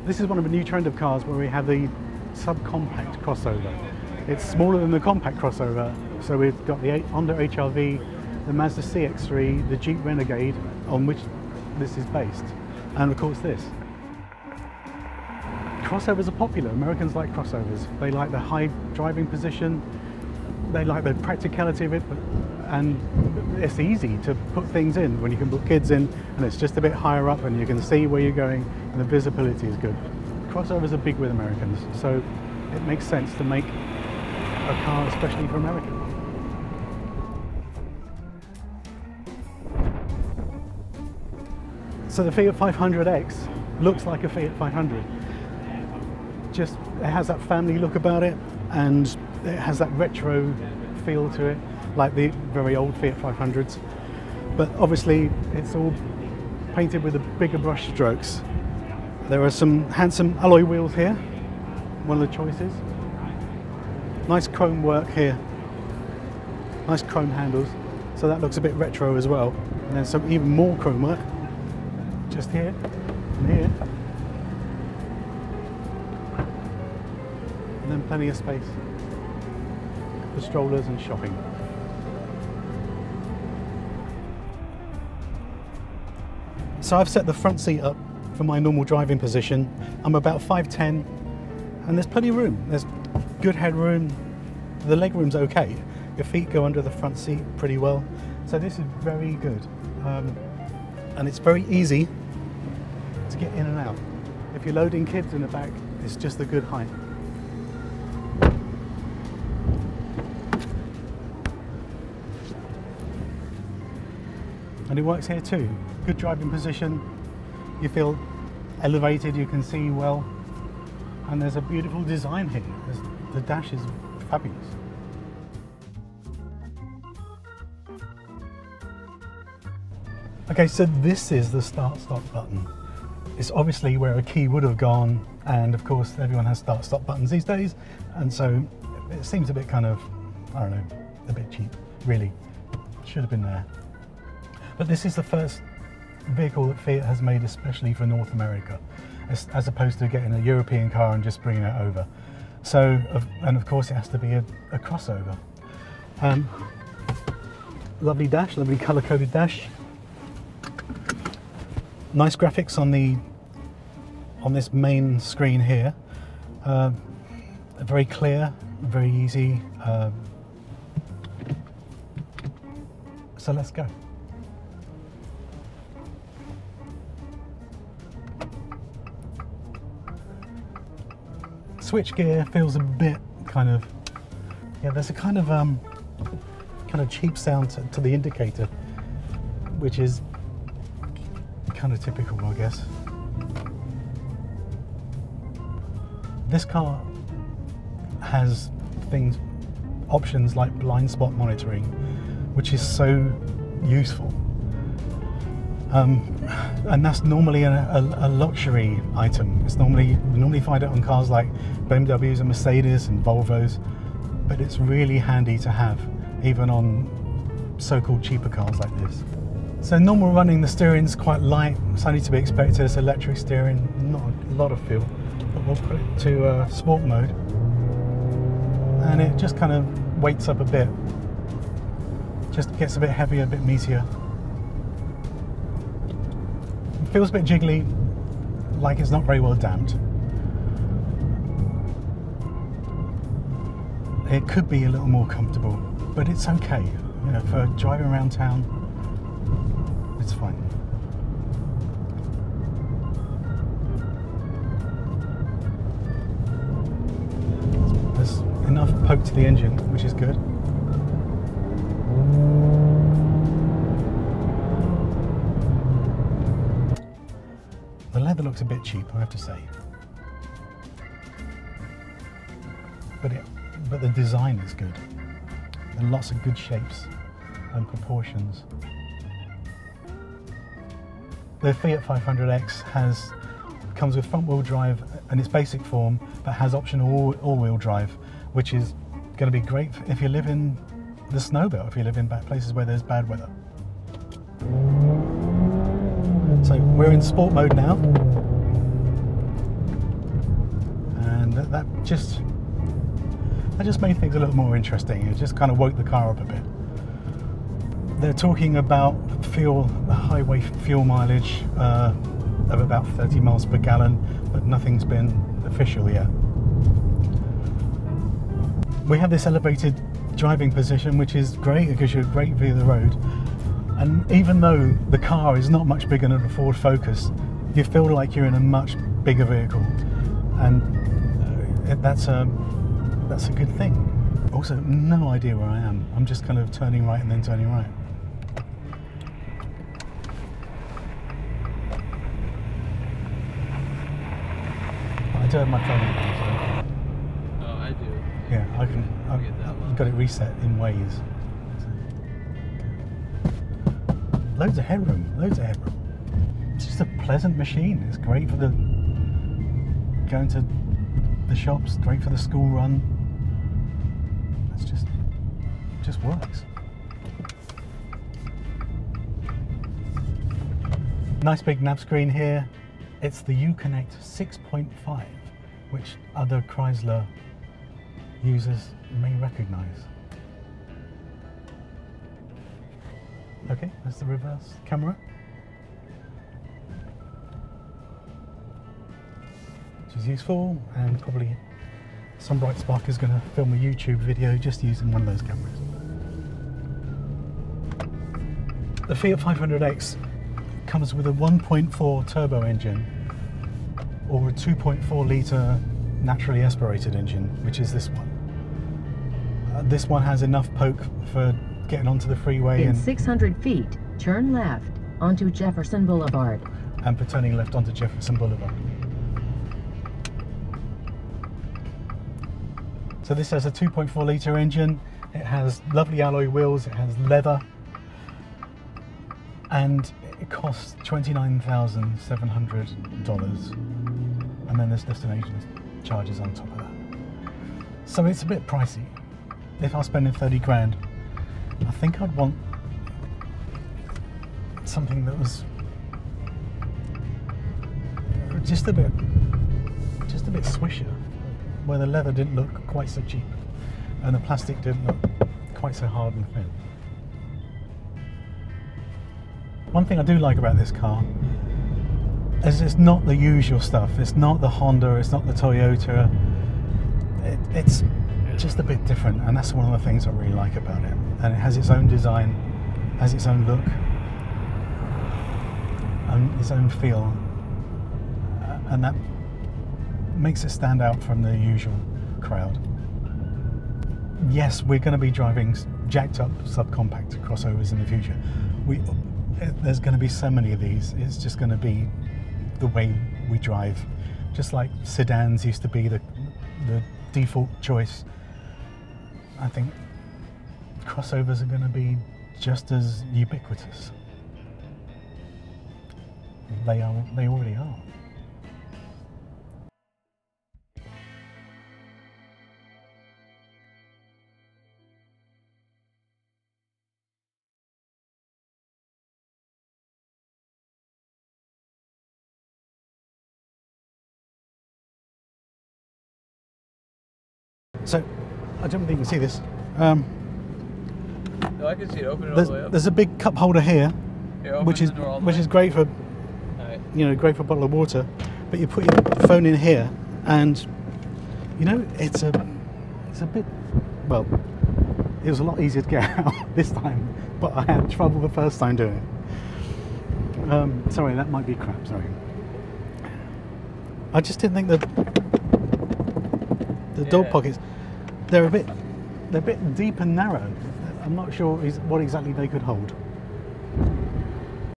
This is one of a new trend of cars where we have the subcompact crossover. It's smaller than the compact crossover, so we've got the Honda HR-V, the Mazda CX-3, the Jeep Renegade, on which this is based, and of course this. Crossovers are popular. Americans like crossovers. They like the high driving position, they like the practicality of it, and it's easy to put things in when you can put kids in, and it's just a bit higher up and you can see where you're going and the visibility is good. Crossovers are big with Americans, so it makes sense to make a car especially for Americans. So the Fiat 500X looks like a Fiat 500. Just, it has that family look about it, and it has that retro feel to it, like the very old Fiat 500s. But obviously it's all painted with the bigger brush strokes. There are some handsome alloy wheels here, one of the choices. Nice chrome work here, nice chrome handles, so that looks a bit retro as well. And then some even more chrome work, just here and here. And then plenty of space for strollers and shopping. So I've set the front seat up for my normal driving position. I'm about 5'10", and there's plenty of room. There's good headroom. The leg room's okay. Your feet go under the front seat pretty well. So this is very good. And it's very easy to get in and out. If you're loading kids in the back, it's just a good height. And it works here too. Good driving position. You feel elevated, you can see well. And there's a beautiful design here. The dash is fabulous. Okay, so this is the start-stop button. It's obviously where a key would have gone, and of course everyone has start-stop buttons these days, and so it seems a bit kind of, I don't know, a bit cheap, really. Should have been there. But this is the first vehicle that Fiat has made especially for North America, as opposed to getting a European car and just bringing it over. So, and of course it has to be a crossover. Lovely dash, lovely colour-coded dash. Nice graphics on this main screen here. Very clear, very easy. So let's go. Switch gear feels a bit kind of, yeah, there's a kind of cheap sound to the indicator, which is kind of typical, I guess. This car has options like blind spot monitoring, which is so useful. And that's normally a luxury item. It's you normally find it on cars like BMWs and Mercedes and Volvos, but it's really handy to have, even on so-called cheaper cars like this. So normal running, the steering's quite light. It's only to be expected. It's electric steering, not a lot of feel. But we'll put it to sport mode, and it just kind of weights up a bit. Just gets a bit heavier, a bit meatier. It feels a bit jiggly, like it's not very well damped. It could be a little more comfortable, but it's okay. You know, for driving around town, it's fine. There's enough poke to the engine, which is good. The leather looks a bit cheap, I have to say. But the design is good. There are lots of good shapes and proportions. The Fiat 500X comes with front-wheel drive in its basic form, but has optional all-wheel drive, which is going to be great if you live in the snow belt, if you live in places where there's bad weather. So we're in sport mode now. that just made things a little more interesting. It just kind of woke the car up a bit. They're talking about highway fuel mileage of about 30 miles per gallon, but nothing's been official yet. We have this elevated driving position, which is great because you're a great view of the road. And even though the car is not much bigger than a Ford Focus, you feel like you're in a much bigger vehicle, and that's a good thing. Also, no idea where I am. I'm just kind of turning right and then turning right. I do have my phone on, so. Oh, I do. Yeah, I've got it reset in Waze. Loads of headroom, loads of headroom. It's just a pleasant machine. It's great for the going to the shops, great for the school run. It's just works. Nice big nav screen here. It's the Uconnect 6.5, which other Chrysler users may recognize. Okay, there's the reverse camera, which is useful, and probably some bright spark is going to film a YouTube video just using one of those cameras. The Fiat 500X comes with a 1.4 turbo engine or a 2.4 litre naturally aspirated engine, which is this one. This one has enough poke for getting onto the freeway in 600 feet, turn left onto Jefferson Boulevard. And for turning left onto Jefferson Boulevard. So this has a 2.4 litre engine. It has lovely alloy wheels. It has leather, and it costs $29,700. And then there's destination charges on top of that. So it's a bit pricey. If I was spending 30 grand, I think I'd want something that was just a bit swisher, where the leather didn't look quite so cheap and the plastic didn't look quite so hard and thin. One thing I do like about this car is it's not the usual stuff. It's not the Honda, it's not the Toyota. It's just a bit different, and that's one of the things I really like about it. And it has its own design, has its own look, and its own feel, and that makes it stand out from the usual crowd. Yes, we're going to be driving jacked up subcompact crossovers in the future. There's going to be so many of these. It's just going to be the way we drive, just like sedans used to be the default choice. I think crossovers are going to be just as ubiquitous. They already are. So, I don't think you can see this. No, I can see it. Open it all the way up. There's a big cup holder here, Yeah, which is great for, right. Great for a bottle of water. But you put your phone in here, and it's a bit. Well, it was a lot easier to get out this time, but I had trouble the first time doing it. Sorry, that might be crap. Sorry. I just didn't think that the dog pockets. They're a bit deep and narrow. I'm not sure what exactly they could hold.